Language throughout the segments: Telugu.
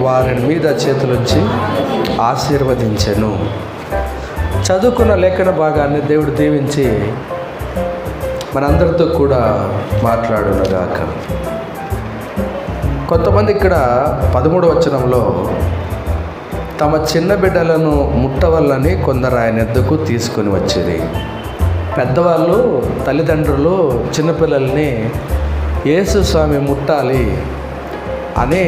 వారి మీద చేతులుంచి ఆశీర్వదించెను. చదువుకున్న లేఖన భాగాన్ని దేవుడు దీవించి మనందరితో కూడా మాట్లాడునుగాక. కొంతమంది ఇక్కడ 13వ వచనంలో తమ చిన్న బిడ్డలను ముట్టవల్లని కొందరు ఆయన ఎద్దకు తీసుకొని వచ్చేది. పెద్దవాళ్ళు, తల్లిదండ్రులు చిన్నపిల్లల్ని యేసు స్వామి ముట్టాలి అని,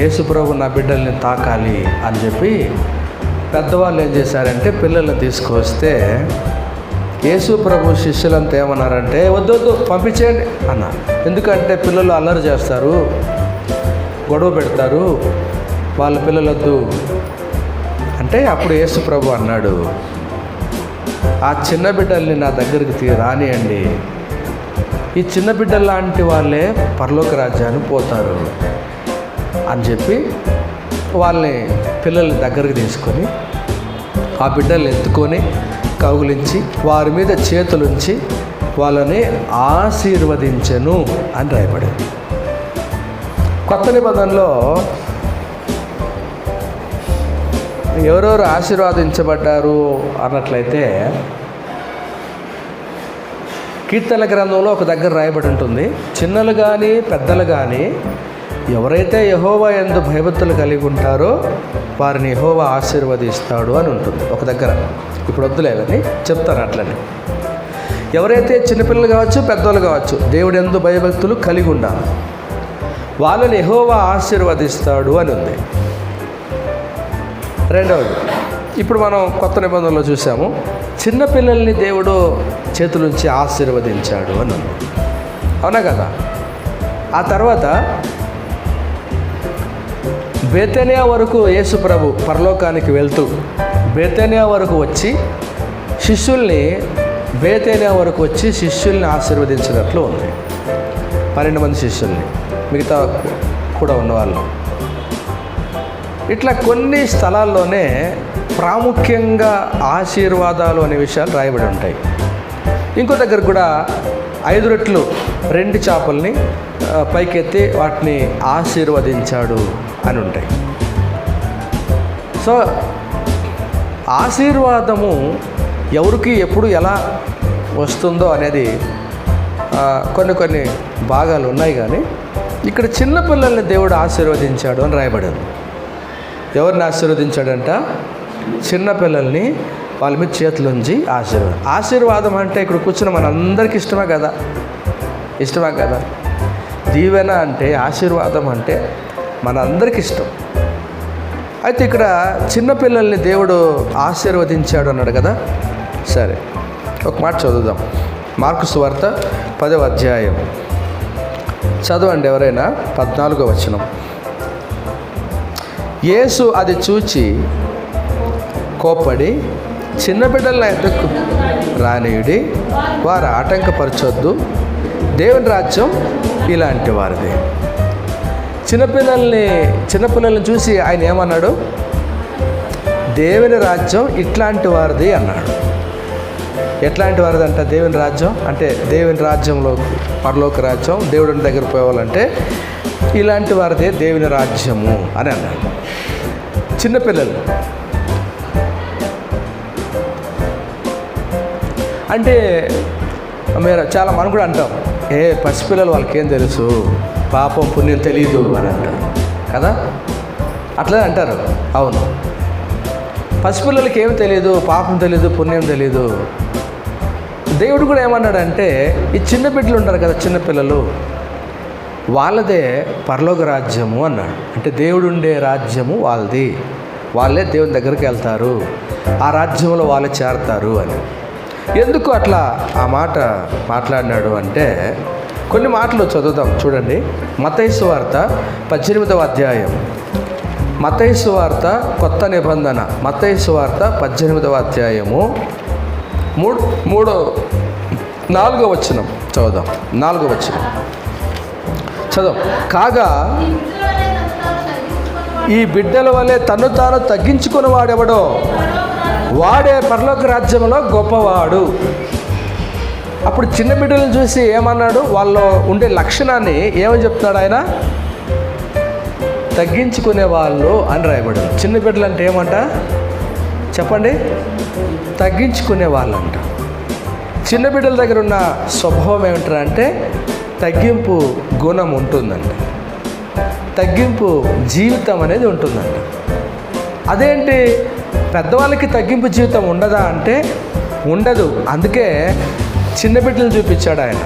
యేసు ప్రభు నా బిడ్డల్ని తాకాలి అని చెప్పి పెద్దవాళ్ళు ఏం చేశారంటే పిల్లల్ని తీసుకొస్తే యేసు ప్రభు శిష్యులంతా ఏమన్నారంటే వద్దు పంపించేయండి అన్నారు. ఎందుకంటే పిల్లలు అల్లరి చేస్తారు, గొడవ పెడతారు, వాళ్ళ పిల్లలొద్దు అంటే అప్పుడు యేసు ప్రభు అన్నాడు, ఆ చిన్న బిడ్డల్ని నా దగ్గరికి రానియండి, ఈ చిన్న బిడ్డల లాంటి వాళ్ళే పరలోక రాజ్యానికి పోతారు అని చెప్పి వాళ్ళని పిల్లల్ని దగ్గరికి తీసుకొని ఆ బిడ్డల్ని ఎత్తుకొని కౌగిలించి వారి మీద చేతులుంచి వాళ్ళని ఆశీర్వదించెను అని రాయబడింది. కొత్త నిబంధనలో ఎవరెవరు ఆశీర్వాదించబడ్డారు అన్నట్లయితే కీర్తన గ్రంథంలో ఒక దగ్గర రాయబడి ఉంటుంది, చిన్నలు కానీ పెద్దలు కానీ ఎవరైతే యెహోవా యందు భయభక్తులు కలిగి ఉంటారో వారిని యెహోవా ఆశీర్వదిస్తాడు అని ఉంటుంది ఒక దగ్గర. ఇప్పుడు వద్దులేదని చెప్తాను అట్లని. ఎవరైతే చిన్నపిల్లలు కావచ్చు, పెద్దలు కావచ్చు, దేవుడు యందు భయభక్తులు కలిగి ఉండాలి, వాళ్ళని యెహోవా ఆశీర్వదిస్తాడు అని ఉంది. రెండవది, ఇప్పుడు మనం కొత్త నిబంధనలో చూసాము, చిన్నపిల్లల్ని దేవుడు చేతులుంచి ఆశీర్వదించాడు అని ఉంది. అవునా కదా? ఆ తర్వాత బేతనియా వరకు యేసు ప్రభు పరలోకానికి వెళ్తూ బేతనియా వరకు వచ్చి శిష్యుల్ని ఆశీర్వదించినట్లు ఉంది. 12 మంది శిష్యుల్ని, మిగతా కూడా ఉన్నవాళ్ళు. ఇట్లా కొన్ని స్థలాల్లోనే ప్రాముఖ్యంగా ఆశీర్వాదాలు అనే విషయాలు రాయబడి ఉంటాయి. ఇంకో దగ్గర కూడా 5 రొట్టెలు 2 చేపల్ని పైకెత్తి వాటిని ఆశీర్వదించాడు అని ఉంటాయి. సో ఆశీర్వాదము ఎవరికి ఎప్పుడు ఎలా వస్తుందో అనేది కొన్ని భాగాలు ఉన్నాయి. కానీ ఇక్కడ చిన్నపిల్లల్ని దేవుడు ఆశీర్వదించాడు అని రాయబడింది. ఎవరిని ఆశీర్వదించాడంట? చిన్నపిల్లల్ని వాళ్ళ మీద చేతులుంచి ఆశీర్వాదం అంటే ఇక్కడ కూర్చున్న మనందరికీ ఇష్టమే కదా? దీవెన అంటే, ఆశీర్వాదం అంటే మన అందరికి ఇష్టం. అయితే ఇక్కడ చిన్నపిల్లల్ని దేవుడు ఆశీర్వదించాడు అన్నాడు కదా. సరే, ఒక మాట చదువుదాం. మార్కు సువార్త 10వ అధ్యాయం చదవండి ఎవరైనా. 14వ వచనం. యేసు అది చూచి కోప్పడి, చిన్న బిడ్డల ఎద్దకు రానియుడి, వారు ఆటంకపరచొద్దు, దేవుని రాజ్యం ఇలాంటి వారిది. చిన్నపిల్లల్ని చూసి ఆయన ఏమన్నాడు? దేవుని రాజ్యం ఇట్లాంటి వారిది అన్నాడు. ఎట్లాంటి వారిది అంట దేవుని రాజ్యం? అంటే దేవుని రాజ్యంలో, పరలోక రాజ్యం, దేవుడిని దగ్గర పోవాలంటే ఇలాంటి వారిదే దేవుని రాజ్యము అని అన్నాడు. చిన్నపిల్లలు అంటే చాలా మనం కూడా అంటాం, పసిపిల్లలు వాళ్ళకేం తెలుసు, పాపం పుణ్యం తెలియదు అని అంటారు కదా. అట్లనే అంటారు. అవును, పసిపిల్లలకి ఏమి తెలియదు, పాపం తెలియదు, పుణ్యం తెలియదు. దేవుడు కూడా ఏమన్నాడంటే, ఈ చిన్న బిడ్డలు ఉంటారు కదా, చిన్నపిల్లలు, వాళ్ళదే పరలోక రాజ్యము అన్నాడు. అంటే దేవుడు ఉండే రాజ్యము వాళ్ళది, వాళ్ళే దేవుని దగ్గరికి వెళ్తారు, ఆ రాజ్యంలో వాళ్ళే చేరతారు అని. ఎందుకు అట్లా ఆ మాట మాట్లాడినాడు అంటే కొన్ని మాటలు చదువుదాం చూడండి. మత్తయి సువార్త 18వ అధ్యాయం. మత్తయి సువార్త కొత్త నిబంధన, మత్తయి సువార్త 18వ అధ్యాయము 4వ వచనం చదువుదాం. 4వ వచనం చదువు. కాగా ఈ బిడ్డల వలె తను తాను తగ్గించుకుని వాడెవడో వాడే పరలోక రాజ్యంలో గొప్పవాడు. అప్పుడు చిన్న బిడ్డలను చూసి ఏమన్నాడు? వాళ్ళు ఉండే లక్షణాన్ని ఏమని చెప్తున్నాడు ఆయన? తగ్గించుకునే వాళ్ళు అని రాయబడింది. చిన్న బిడ్డలు అంటే ఏమంట చెప్పండి? తగ్గించుకునే వాళ్ళంట. చిన్న బిడ్డల దగ్గర ఉన్న స్వభావం ఏమంటారు అంటే తగ్గింపు గుణం ఉంటుందంట, తగ్గింపు జీవితం అనేది ఉంటుందంట. అదేంటి పెద్దవాళ్ళకి తగ్గింపు జీవితం ఉండదా అంటే ఉండదు. అందుకే చిన్న బిడ్డలు చూపించాడు ఆయన.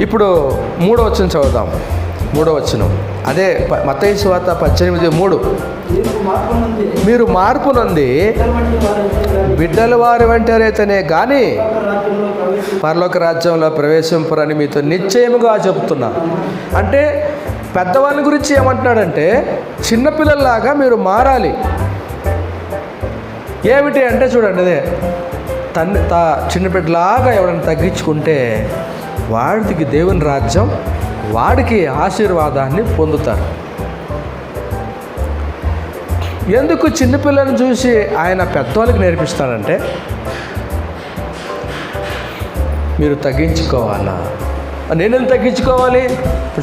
ఇప్పుడు 3వ వచనం చదువుదాం. 3వ వచనం అదే మత్తయి సువార్త 18:3. మీరు మార్పు నొంది బిడ్డల వారి వెంటరైతేనే కానీ పరలోక రాజ్యంలో ప్రవేశింపరని మీతో నిశ్చయముగా చెప్తున్నా. అంటే పెద్దవాళ్ళ గురించి ఏమంటున్నాడంటే చిన్నపిల్లల్లాగా మీరు మారాలి. ఏమిటి అంటే చూడండి, అదే చిన్నపిల్లలాగా ఎవరైనా తగ్గించుకుంటే వాడికి దేవుని రాజ్యం, వాడికి ఆశీర్వాదాన్ని పొందుతారు. ఎందుకు చిన్నపిల్లలను చూసి ఆయన పెద్దవాళ్ళకి నేర్పిస్తాడంటే మీరు తగ్గించుకోవాలా. నేనేం తగ్గించుకోవాలి?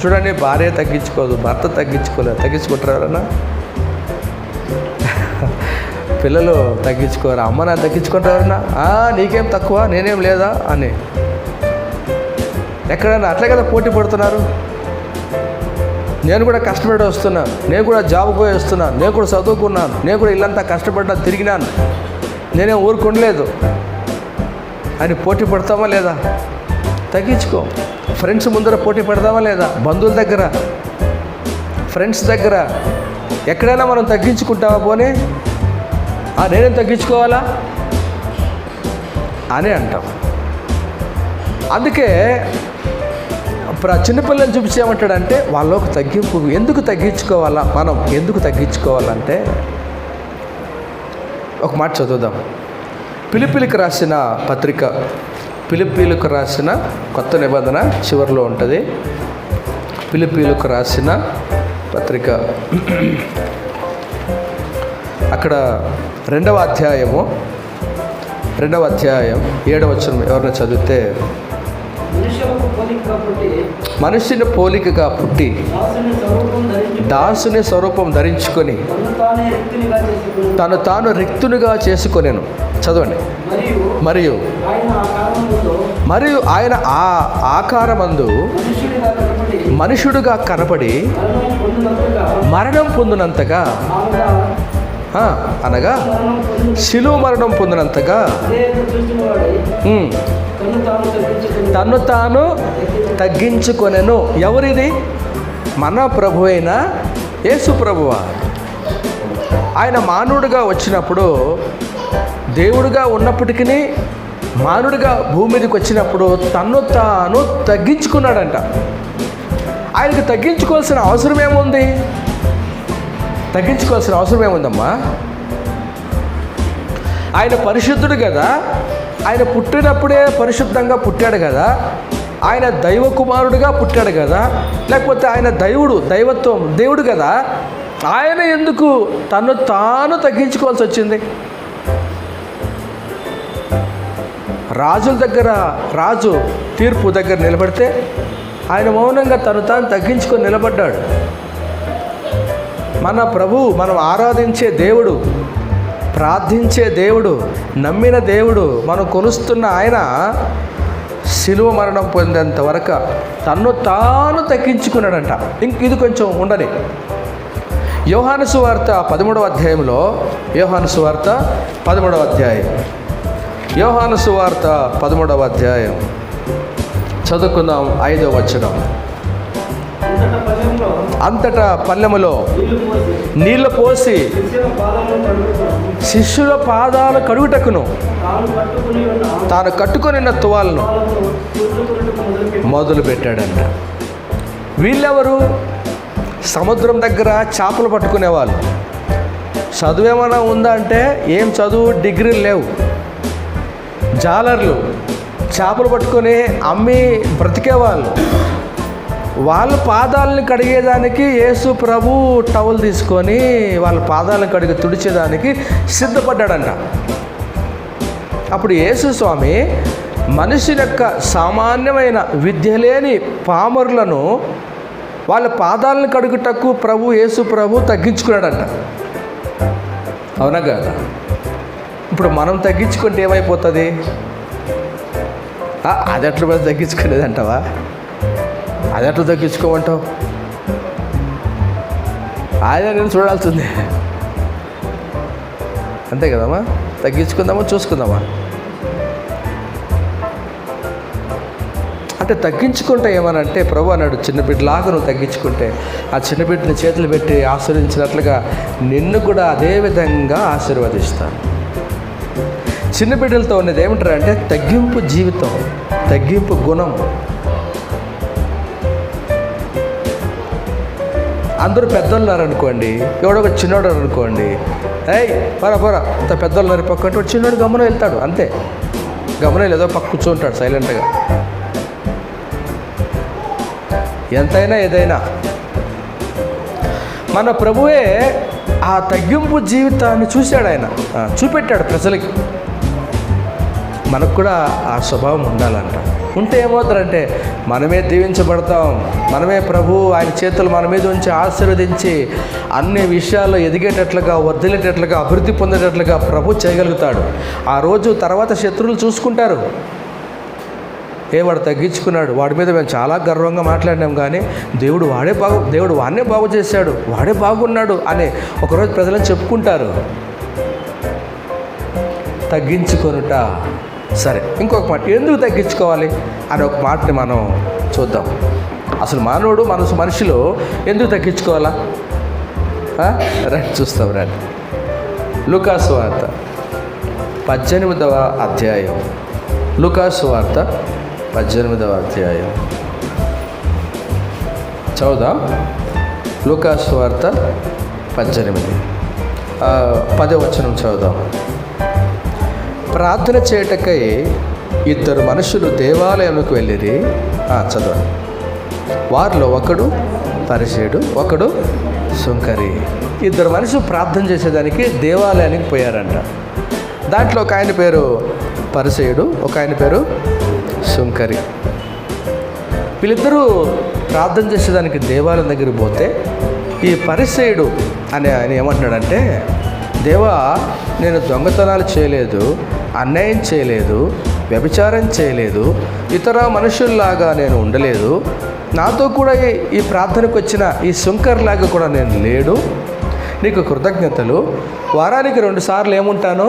చూడండి, భార్య తగ్గించుకోదు, భర్త తగ్గించుకోలేదు. తగ్గించుకుంటారు ఎవరన్నా? పిల్లలు తగ్గించుకోరు. అమ్మ నా తగ్గించుకుంటారు ఎవరన్నా? నీకేం తక్కువ, నేనేం లేదా అని ఎక్కడన్నా అట్లే కదా పోటీ పడుతున్నారు. నేను కూడా కష్టపడి వస్తున్నాను, నేను కూడా జాబ్ పోయి వస్తున్నాను, నేను కూడా చదువుకున్నాను, నేను కూడా ఇల్లంతా కష్టపడ్డా తిరిగినాను, నేనేం ఊరుకుండలేదు అని పోటీ పడతామా లేదా? తగ్గించుకో. ఫ్రెండ్స్ ముందర పోటీ పడతామా లేదా? బంధువుల దగ్గర, ఫ్రెండ్స్ దగ్గర ఎక్కడైనా మనం తగ్గించుకుంటామా? పోనీ నేనేం తగ్గించుకోవాలా అని అంటాం. అందుకే చిన్నపిల్లలు చూపించేమంటాడంటే వాళ్ళకు తగ్గింపు. ఎందుకు తగ్గించుకోవాలా? మనం ఎందుకు తగ్గించుకోవాలంటే ఒక మాట చదువుదాం. ఫిలిప్పీలకు రాసిన పత్రిక, ఫిలిప్పీలకు రాసిన కొత్త నిబంధన చివరిలో ఉంటుంది. ఫిలిప్పీలకు రాసిన పత్రిక అక్కడ 2వ అధ్యాయం 7వ వచనం ఎవరైనా చదివితే, మనుష్యుని పోలికగా పుట్టి దాసుని స్వరూపం ధరించుకొని తను తాను రిక్తునిగా చేసుకొనెను. చదవండి. మరియు ఆయన ఆ ఆకారమందు మనుషుడుగా కనపడి మరణం పొందినంతగా, అనగా శిలువ మరణం పొందినంతగా తను తాను తగ్గించుకొనెను. ఎవరిది? మన ప్రభు అయిన యేసు ప్రభువా. ఆయన మానవుడిగా వచ్చినప్పుడు, దేవుడిగా ఉన్నప్పటికీ మానవుడిగా భూమి మీదకి వచ్చినప్పుడు తను తాను తగ్గించుకున్నాడంట. ఆయనకు తగ్గించుకోవాల్సిన అవసరం ఏముంది? తగ్గించుకోవాల్సిన అవసరం ఏముందమ్మా? ఆయన పరిశుద్ధుడు కదా, ఆయన పుట్టినప్పుడే పరిశుద్ధంగా పుట్టాడు కదా, ఆయన దైవ కుమారుడిగా పుట్టాడు కదా, లేకపోతే ఆయన దైవత్వం దేవుడు కదా. ఆయన ఎందుకు తను తాను తగ్గించుకోవాల్సి వచ్చింది? రాజుల దగ్గర రాజు తీర్పు దగ్గర నిలబడితే ఆయన మౌనంగా తను తాను తగ్గించుకొని నిలబడ్డాడు. మన ప్రభు, మనం ఆరాధించే దేవుడు, ప్రార్థించే దేవుడు, నమ్మిన దేవుడు, మనం కొలుస్తున్న ఆయన శిలువ మరణం పొందేంత వరకు తన్ను తాను తగ్గించుకున్నాడంట. ఇది కొంచెం ఉండని. యోహాను సువార్త 13వ అధ్యాయంలో, యోహాను సువార్త 13వ అధ్యాయం, యోహాను సువార్త 13వ అధ్యాయం చదువుకుందాం. 5వ వచనం. అంతటా పల్లెములో నీళ్లు పోసి శిష్యుల పాదాలు కడుగుటకును తాను కట్టుకొనిన తువాలను మొదలు పెట్టాడంట. వీళ్ళెవరు? సముద్రం దగ్గర చేపలు పట్టుకునేవాళ్ళు. చదువు ఏమైనా ఉందా అంటే ఏం చదువు, డిగ్రీలు లేవు. జాలర్లు, చేపలు పట్టుకొని అమ్మి బ్రతికేవాళ్ళు. వాళ్ళ పాదాలను కడిగేదానికి యేసు ప్రభు టవల్ తీసుకొని వాళ్ళ పాదాలను కడిగి తుడిచేదానికి సిద్ధపడ్డాడంట. అప్పుడు యేసు స్వామి మనిషి యొక్క సామాన్యమైన విద్య లేని పామరులను వాళ్ళ పాదాలను కడుగుటకు యేసు ప్రభు తగ్గించుకున్నాడంట. అవునా కదా? ఇప్పుడు మనం తగ్గించుకుంటే ఏమైపోతుంది? అది ఎట్లా మనం తగ్గించుకునేది అంటావా? అది ఎట్లా తగ్గించుకోమంటావు? ఆయన నేను చూడాల్సిందే, అంతే కదమ్మా. తగ్గించుకుందామా చూసుకుందామా? అంటే తగ్గించుకుంటే ఏమనంటే ప్రభు అన్నాడు, చిన్న బిడ్డలాగా నువ్వు తగ్గించుకుంటే ఆ చిన్న బిడ్డని చేతులు పెట్టి ఆశీర్వదించినట్లుగా నిన్ను కూడా అదే విధంగా ఆశీర్వదిస్తాను. చిన్న బిడ్డలతో ఉన్నది ఏమిటారు అంటే తగ్గింపు జీవితం, తగ్గింపు గుణం. అందరూ పెద్దోళ్ళు ఉన్నారనుకోండి, ఎవడో ఒక చిన్నోడు అనుకోండి, పోరా అంత పెద్దోళ్ళు ఉన్నారు పక్కంటే చిన్నోడు గమనం వెళ్తాడు, అంతే. గమనం ఏదో పక్క కూర్చుంటాడు సైలెంట్గా. ఎంతైనా ఏదైనా మన ప్రభువే ఆ తగ్గింపు జీవితాన్ని చూశాడు, ఆయన చూపెట్టాడు ప్రజలకి. మనకు కూడా ఆ స్వభావం ఉండాలంట. ఉంటే ఏమవుతారంటే మనమే దీవించబడతాం, మనమే ప్రభు ఆయన చేతులు మన మీద ఉంచి ఆశీర్వదించి అన్ని విషయాల్లో ఎదిగేటట్లుగా, వర్ధిల్లేటట్లుగా, అభివృద్ధి పొందేటట్లుగా ప్రభు చేయగలుగుతాడు. ఆ రోజు తర్వాత శత్రువులు చూసుకుంటారు, వాడు తగ్గించుకున్నాడు, వాడి మీద మేము చాలా గర్వంగా మాట్లాడినాం, కానీ దేవుడు వాడినే బాగు చేశాడు, వాడే బాగున్నాడు అని ఒకరోజు ప్రజలను చెప్పుకుంటారు. తగ్గించుకొనుట. సరే, ఇంకొక మాట, ఎందుకు తగ్గించుకోవాలి అని ఒక మాటని మనం చూద్దాం. అసలు మానవుడు మనిషిలో ఎందుకు తగ్గించుకోవాలా? రండి చూస్తాం, రండి. లూకాసు వార్త 18వ అధ్యాయం. లూకాసు వార్త 18వ అధ్యాయం చదువుదాం. లూకాసు వార్త 18, 10వ వచనం చదువుదాం. ప్రార్థన చేయటకై 2 మనుషులు దేవాలయంలోకి వెళ్ళిరి. చదవండి. వారిలో ఒకడు పరిసయ్యుడు, ఒకడు సుంకరి. 2 మనుషులు ప్రార్థన చేసేదానికి దేవాలయానికి పోయారంట. దాంట్లో ఒక ఆయన పేరు పరిసయ్యుడు, ఒక ఆయన పేరు సుంకరి. వీళ్ళిద్దరూ ప్రార్థన చేసేదానికి దేవాలయం దగ్గరికి పోతే ఈ పరిసయ్యుడు అనే ఆయన ఏమంటున్నాడంటే, దేవా, నేను దొంగతనాలు చేయలేదు, అన్యాయం చేయలేదు, వ్యభిచారం చేయలేదు, ఇతర మనుషుల్లాగా నేను ఉండలేదు, నాతో కూడా ఈ ప్రార్థనకు వచ్చిన ఈ సుంకర్లాగా కూడా నేను లేడు. నీకు కృతజ్ఞతలు. వారానికి 2 సార్లు ఏముంటాను?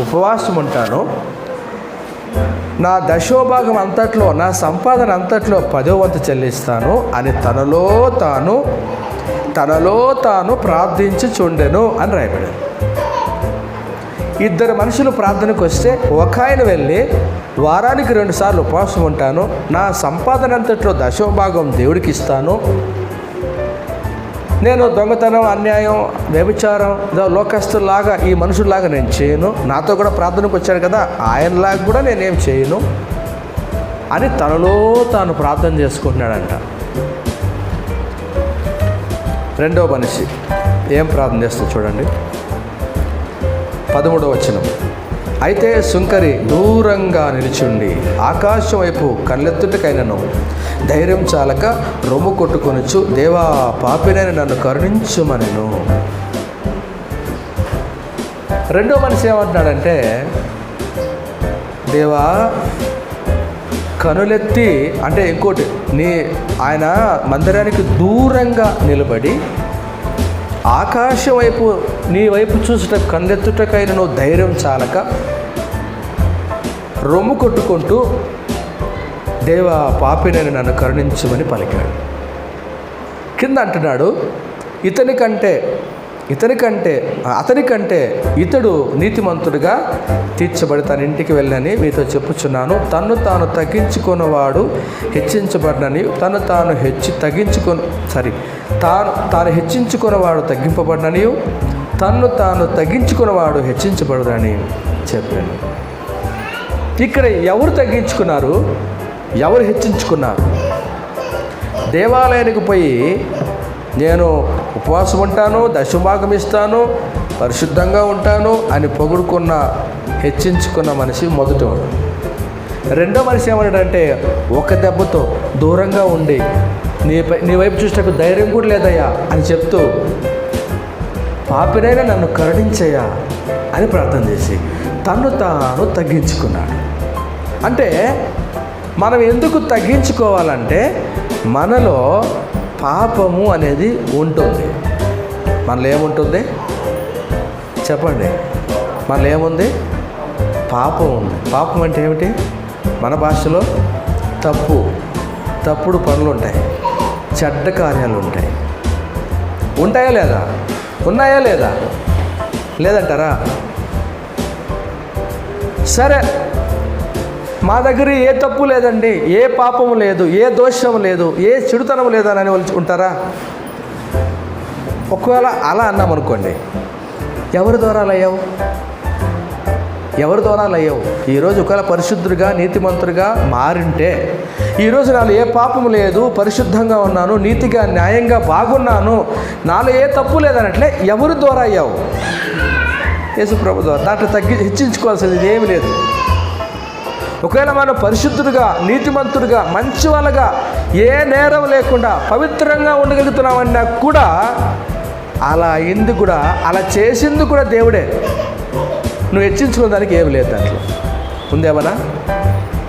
ఉపవాసం ఉంటాను. నా దశోభాగం అంతట్లో, నా సంపాదన అంతట్లో 10వ వంతు చెల్లిస్తాను అని తనలో తాను ప్రార్థించుచుండెను అని రాయబడింది. 2 మనుషులు ప్రార్థనకు వస్తే ఒక ఆయన వెళ్ళి వారానికి 2 సార్లు ఉపవాసం ఉంటాను, నా సంపాదన అంతట్లో 10వ భాగం దేవుడికి ఇస్తాను, నేను దొంగతనం, అన్యాయం, వ్యభిచారం, లోకస్తులాగా ఈ మనుషుల్లాగా నేను చేయను, నాతో కూడా ప్రార్థనకు వచ్చాడు కదా ఆయనలాగా కూడా నేనేం చేయను అని తనలో తాను ప్రార్థన చేసుకుంటున్నాడంట. రెండవ మనిషి ఏం ప్రార్థన చేస్తుంది చూడండి, 13వ వచనం. అయితే సుంకరి దూరంగా నిలిచుండి ఆకాశం వైపు కళ్ళెత్తుటకైనను ధైర్యం చాలక రొమ్ము కొట్టుకొనుచు, దేవా, పాపినని నన్ను కరుణించుమనెను. రెండో మనిషి ఏమంటున్నాడంటే, దేవా, కనులెత్తి, అంటే ఇంకోటి, ఆయన మందిరానికి దూరంగా నిలబడి ఆకాశం వైపు నీ వైపు చూసుట కన్నెత్తుటకైన నువ్వు ధైర్యం చాలక రొమ్ము కొట్టుకుంటూ, దేవా, పాపినని నన్ను కరుణించమని పలికాడు. కింద అంటున్నాడు, అతనికంటే ఇతడు నీతిమంతుడిగా తీర్చబడి తన ఇంటికి వెళ్ళని మీతో చెప్పుచున్నాను. తాను తగ్గించుకున్నవాడు హెచ్చించబడినని, తాను హెచ్చించుకున్నవాడు తగ్గింపబడినని, తాను తగ్గించుకున్నవాడు హెచ్చించబడదని చెప్పాను. ఇక్కడ ఎవరు తగ్గించుకున్నారు, ఎవరు హెచ్చించుకున్నారు? దేవాలయానికి పోయి నేను ఉపవాసం ఉంటాను, దశభాగం ఇస్తాను, పరిశుద్ధంగా ఉంటాను అని పొగుడుకున్న, హెచ్చించుకున్న మనిషి మొదటివాడు. రెండో మనిషి ఏమన్నాడంటే, ఒక దెబ్బతో దూరంగా ఉండి నీ వైపు చూసినప్పుడు ధైర్యం కూడా లేదయ్యా అని చెప్తూ, పాపినైనా నన్ను కరుణించయ్యా అని ప్రార్థన చేసి తను తాను తగ్గించుకున్నాడు. అంటే మనం ఎందుకు తగ్గించుకోవాలంటే, మనలో పాపము అనేది ఉంటుంది. మనలో ఏముంటుంది చెప్పండి? మనలో ఏముంది? పాపం ఉంది. పాపం అంటే ఏమిటి? మన భాషలో తప్పుడు పనులు ఉంటాయి, చెడ్డ కార్యాలు ఉంటాయి. ఉంటాయా లేదా? ఉన్నాయా లేదా? లేదంటారా? సరే, మా దగ్గర ఏ తప్పు లేదండి, ఏ పాపము లేదు, ఏ దోషము లేదు, ఏ చెడుతనం లేదని ఉంటారా? ఒకవేళ అలా అన్నామనుకోండి, ఎవరి ద్వారా అయ్యావు? ఈరోజు ఒకవేళ పరిశుద్ధుడిగా నీతిమంతుడిగా మారింటే, ఈరోజు నాలో ఏ పాపము లేదు, పరిశుద్ధంగా ఉన్నాను, నీతిగా న్యాయంగా బాగున్నాను, నాలో ఏ తప్పు లేదనట్లే ఎవరి ద్వారా అయ్యావు? యేసు ప్రభు ద్వారా. దాంట్లో హెచ్చించుకోవాల్సింది ఏమీ లేదు. ఒకవేళ మనం పరిశుద్ధుడిగా నీతిమంతుడిగా మంచి వాళ్ళగా ఏ నేరం లేకుండా పవిత్రంగా ఉండగలుగుతున్నామన్నా కూడా, అలా అయింది కూడా, అలా చేసింది కూడా దేవుడే. నువ్వు హెచ్చించుకునే దానికి ఏమి లేదు. దాంట్లో ఉందేమన్నా?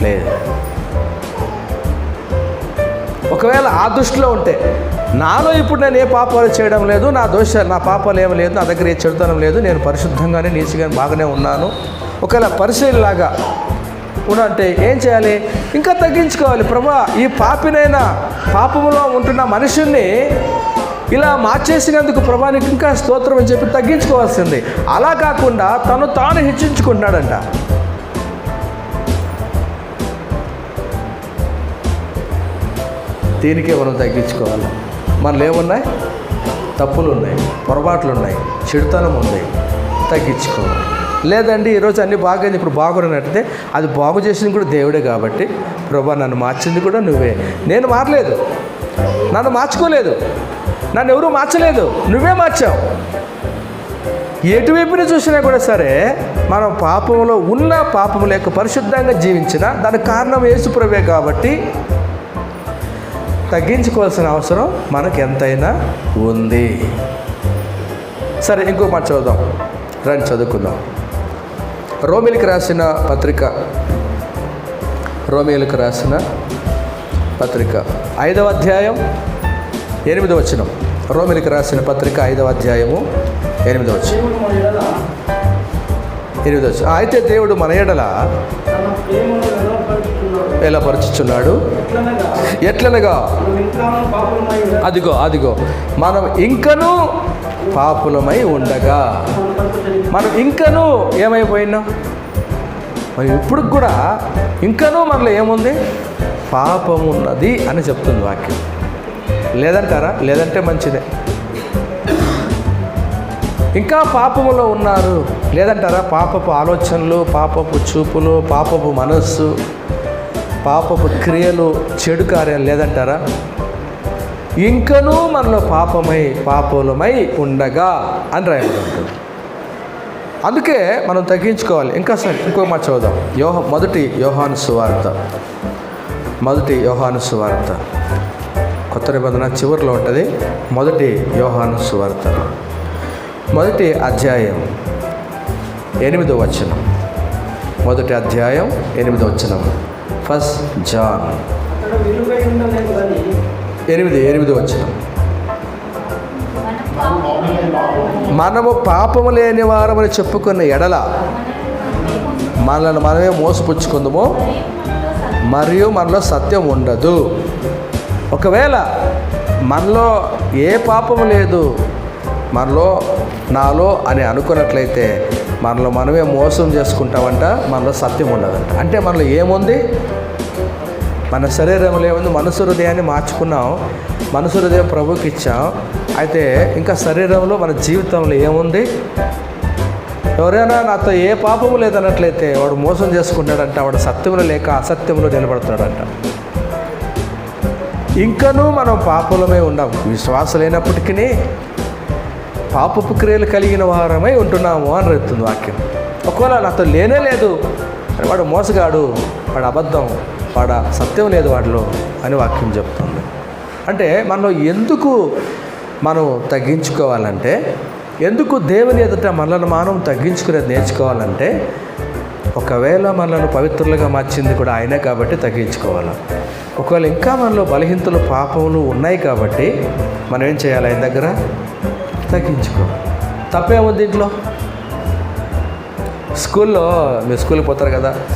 లేదు. ఒకవేళ ఆ దృష్టిలో ఉంటే, నాలో ఇప్పుడు నేను ఏ పాపాలు చేయడం లేదు, నా పాపాలు ఏమి లేదు, నా దగ్గర ఏ చెడుతనం లేదు, నేను పరిశుద్ధంగానే నీచిగానే బాగానే ఉన్నాను, ఒకవేళ పరిశీలిలాగా అంటే ఏం చేయాలి? ఇంకా తగ్గించుకోవాలి. ప్రభా, ఈ పాపములో ఉంటున్న మనుషుల్ని ఇలా మార్చేసినందుకు ప్రభా నీకు ఇంకా స్తోత్రం అని చెప్పి తగ్గించుకోవాల్సింది. అలా కాకుండా తను తాను హెచ్చించుకుంటున్నాడంట. దీనికే మనం తగ్గించుకోవాలి. మనలో ఏమున్నాయి? తప్పులు ఉన్నాయి, పొరపాట్లు ఉన్నాయి, చెడుతనం ఉంది. తగ్గించుకోవాలి. లేదండి ఈరోజు అన్నీ బాగైంది, ఇప్పుడు బాగున్నట్టే, అది బాగు చేసింది కూడా దేవుడే కాబట్టి, ప్రభా నన్ను మార్చింది కూడా నువ్వే, నేను మారలేదు, నన్ను మార్చుకోలేదు, నన్ను ఎవరూ మార్చలేదు, నువ్వే మార్చావు. ఎటువైపున చూసినా కూడా సరే, మనం పాపంలో ఉన్న, పాపము లేక పరిశుద్ధంగా జీవించిన దానికి కారణం యేసు ప్రభువే కాబట్టి తగ్గించుకోవాల్సిన అవసరం మనకు ఎంతైనా ఉంది. సరే, ఇంకో మాట చదువుదాం, రండి చదువుకుందాం. రోమీయులకు రాసిన పత్రిక 5వ అధ్యాయం 8వ వచనం. రోమీయులకు రాసిన పత్రిక 5వ అధ్యాయము 8వ వచనం. అయితే దేవుడు మన ఎడల ఎలా పరుచుచున్నాడు? ఎట్లనగా, అదిగో మనం ఇంకనూ పాపులమై ఉండగా, మనం ఇంకనూ ఏమైపోయినాం? మరి ఇప్పుడు కూడా ఇంకనూ మనలో ఏముంది? పాపం ఉన్నది అని చెప్తుంది వాక్యం. లేదంటారా? లేదంటే మంచిదే. ఇంకా పాపములో ఉన్నారు లేదంటారా? పాపపు ఆలోచనలు, పాపపు చూపులు, పాపపు మనస్సు, పాపపు క్రియలు, చెడు కార్యాలు లేదంటారా? ఇంకనూ మనలో పాపములమై ఉండగా అని రాయబడుతుంది. అందుకే మనం తగ్గించుకోవాలి. ఇంకా సరే, ఇంకో మాట చదువుదాం. మొదటి యోహాను సువార్త కొత్త నిబంధన చివరిలో ఉంటుంది. మొదటి యోహాను సువార్త 1వ అధ్యాయం 8వ వచనం. 1వ అధ్యాయం 8వ వచనం. 1 జాన్ 8వ వచనం. మనము పాపము లేని వారమని చెప్పుకున్న ఎడల మనల్ని మనమే మోసపుచ్చుకుందాము, మరియు మనలో సత్యం ఉండదు. ఒకవేళ మనలో ఏ పాపము లేదు, నాలో అని అనుకున్నట్లయితే మనలో మనమే మోసం చేసుకుంటామంట, మనలో సత్యం ఉండదంట. అంటే మనలో ఏముంది? మన శరీరంలో ఏముంది? మనసు హృదయాన్ని మార్చుకున్నాం, మనసు హృదయం ప్రభుకి ఇచ్చాం. అయితే ఇంకా శరీరంలో మన జీవితంలో ఏముంది? ఎవరైనా నాతో ఏ పాపము లేదన్నట్లయితే వాడు మోసం చేసుకుంటాడంట, వాడు సత్యంలో లేక అసత్యంలో నిలబడతాడంట. ఇంకనూ మనం పాపలమై ఉన్నాం, విశ్వాసమైనప్పటికీ పాపపు క్రియలు కలిగిన వారమై ఉంటున్నాము అని చెప్తుంది వాక్యం. ఒకవేళ నాతో లేనే లేదు, వాడు మోసగాడు, వాడు అబద్ధం, వాడు సత్యం లేదు వాడిలో అని వాక్యం చెప్తుంది. అంటే మనం ఎందుకు మనం తగ్గించుకోవాలంటే, ఎందుకు దేవుని ఎదుట మనల్ని మనం తగ్గించుకునేది నేర్చుకోవాలంటే, ఒకవేళ మనల్ని పవిత్రులుగా మార్చింది కూడా ఆయనే కాబట్టి తగ్గించుకోవాలి. ఒకవేళ ఇంకా మనలో బలహీనతలు పాపములు ఉన్నాయి కాబట్టి మనం ఏం చేయాలి? ఆయన దగ్గర తగ్గించుకోవాలి. తప్పేముంది దీంట్లో? స్కూల్లో మీరు స్కూల్కి పోతారు కదా,